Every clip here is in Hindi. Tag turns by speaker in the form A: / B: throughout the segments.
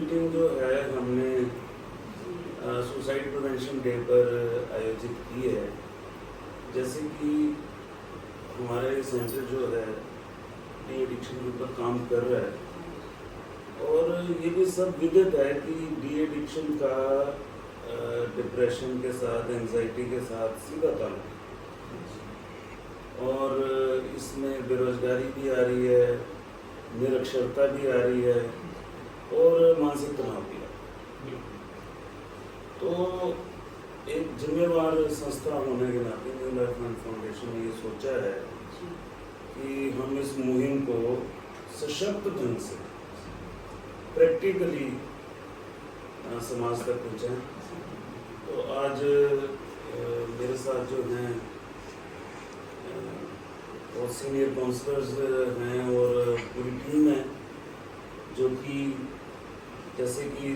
A: मीटिंग जो है हमने सुसाइड प्रिवेंशन डे पर आयोजित की है। जैसे कि हमारा ये सेंटर जो है डी एडिक्शन के ऊपर काम कर रहा है और ये भी सब विदित है कि डी एडिक्शन का डिप्रेशन के साथ, एंजाइटी के साथ सीधा ताल्लुक है और इसमें बेरोजगारी भी आ रही है, निरक्षरता भी आ रही है और मानसिक तनाव भी आ रहा है। तो एक जिम्मेवार संस्था होने के नाते न्यू लाइफ फाउंडेशन ने ये सोचा है कि हम इस मुहिम को सशक्त ढंग से प्रैक्टिकली समाज तक पहुँचाएं। तो आज मेरे साथ जो हैं और सीनियर काउंसलर्स हैं और पूरी टीम है, जो कि जैसे कि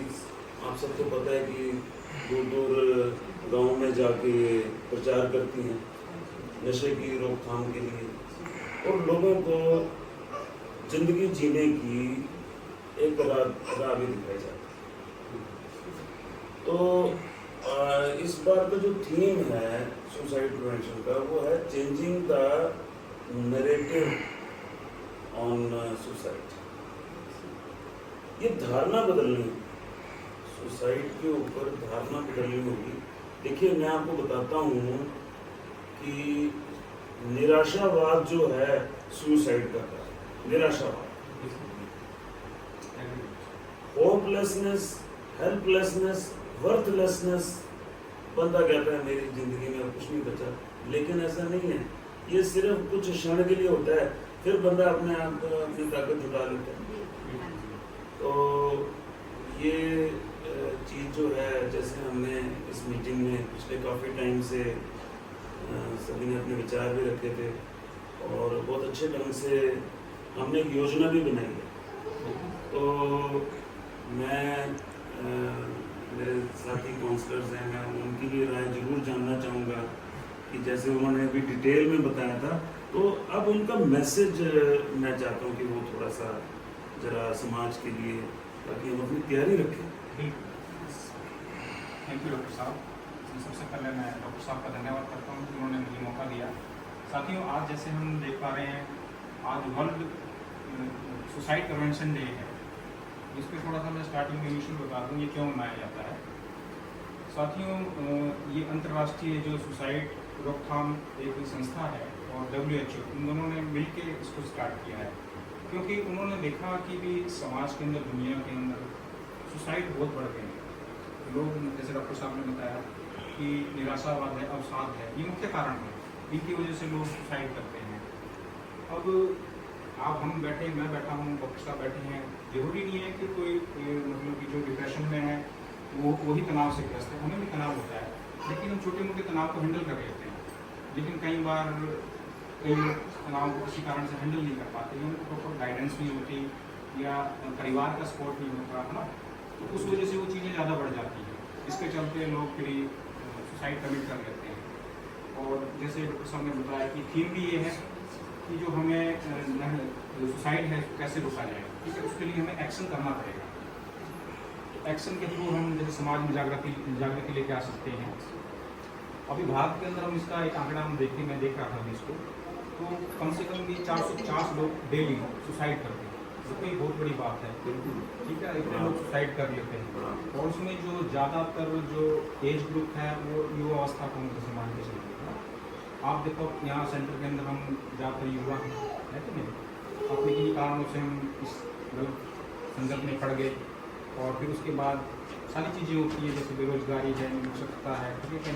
A: आप सबको पता है कि दूर दूर गाँव में जाके प्रचार करती हैं नशे की रोकथाम के लिए और लोगों को जिंदगी जीने की एक राह भी दिखाई जाती है। तो इस बार का जो थीम है सुसाइड प्रिवेंशन का वो है changing the narrative on suicide. ये धारणा बदलनी है, सुसाइड के ऊपर धारणा बदलनी होगी। देखिए, मैं आपको बताता हूँ कि निराशावाद जो है सुसाइड का निराशावाद, होपलेसनेस, हेल्पलेसनेस, वर्थलेसनेस, बंदा कहता है मेरी जिंदगी में कुछ नहीं बचा, लेकिन ऐसा नहीं है। ये सिर्फ कुछ क्षण के लिए होता है, फिर बंदा अपने आप अपनी ताकत जुटा लेता है। तो ये चीज़ जो है, जैसे हमने इस मीटिंग में पिछले काफ़ी टाइम से सभी ने अपने विचार भी रखे थे और बहुत अच्छे ढंग से हमने एक योजना भी बनाई है। तो मैं मेरे साथी काउंसलर्स हैं, मैं उनकी भी राय जरूर जानना चाहूँगा कि जैसे उन्होंने अभी डिटेल में बताया था, तो अब उनका मैसेज मैं चाहता हूँ कि वो थोड़ा सा ज़रा समाज के लिए, ताकि हम अपनी तैयारी रखें।
B: थैंक यू डॉक्टर साहब। सबसे पहले मैं डॉक्टर साहब का धन्यवाद करता हूँ कि उन्होंने मुझे मौका दिया। साथियों, आज जैसे हम देख पा रहे हैं, आज वर्ल्ड सुसाइड प्रिवेंशन डे है। इस पर थोड़ा सा मैं स्टार्टिंग में इनिशियल बता दूँ ये क्यों मनाया जाता है। साथियों, ये अंतर्राष्ट्रीय जो सुसाइड रोकथाम एक संस्था है और WHO, इन दोनों ने मिलकर इसको स्टार्ट किया है, क्योंकि उन्होंने देखा कि भी समाज के अंदर, दुनिया के अंदर सुसाइड बहुत बढ़ गए हैं। लोग, जैसे डॉक्टर साहब ने बताया कि निराशावाद है, अवसाद है, ये मुख्य कारण है, इनकी वजह से लोग सुसाइड करते हैं। अब आप, हम बैठे, मैं बैठा हूँ, डॉक्टर साहब बैठे हैं, जरूरी नहीं है कि कोई मतलब कि जो डिप्रेशन में है वो वही तनाव से ग्रस्त है, हमें भी तनाव होता है, लेकिन हम छोटे मोटे तनाव को हैंडल कर लेते हैं। लेकिन कई बार कई लोग तनाव को किसी कारण से हैंडल नहीं कर पाते, या उनको प्रॉपर गाइडेंस नहीं होती या परिवार का सपोर्ट नहीं होता है ना, तो उस वजह से वो चीज़ें ज़्यादा बढ़ जाती हैं। इसके चलते लोग फिर सुसाइड कमिट कर लेते हैं। और जैसे डॉक्टर साहब ने बताया कि थीम भी ये है कि जो हमें सुसाइड है कैसे रोका जाए, ठीक है, उसके लिए हमें एक्शन करना पड़ेगा। तो एक्शन के थ्रू हम जैसे समाज में जागृति लेके आ सकते हैं। अभी भारत के अंदर हम इसका एक आंकड़ा हम देखते, मैं देख रहा था अभी इसको, तो कम से कम भी 450 लोग डेली सुसाइड करते हैं, तो कोई बहुत बड़ी बात है, ठीक है। इतने लोग सुसाइड कर लेते हैं और उसमें जो ज़्यादातर जो एज ग्रुप है वो युवा अवस्था को उनको मान के चलते हैं। आप देखो, यहाँ सेंटर के अंदर हम ज़्यादातर युवा है कि नहीं, अपने किन्हीं कारणों से हम इस गलत संगत में पड़ गए और फिर उसके बाद सारी चीज़ें होती है, जैसे बेरोजगारी है, निरक्षरता है, ठीक है।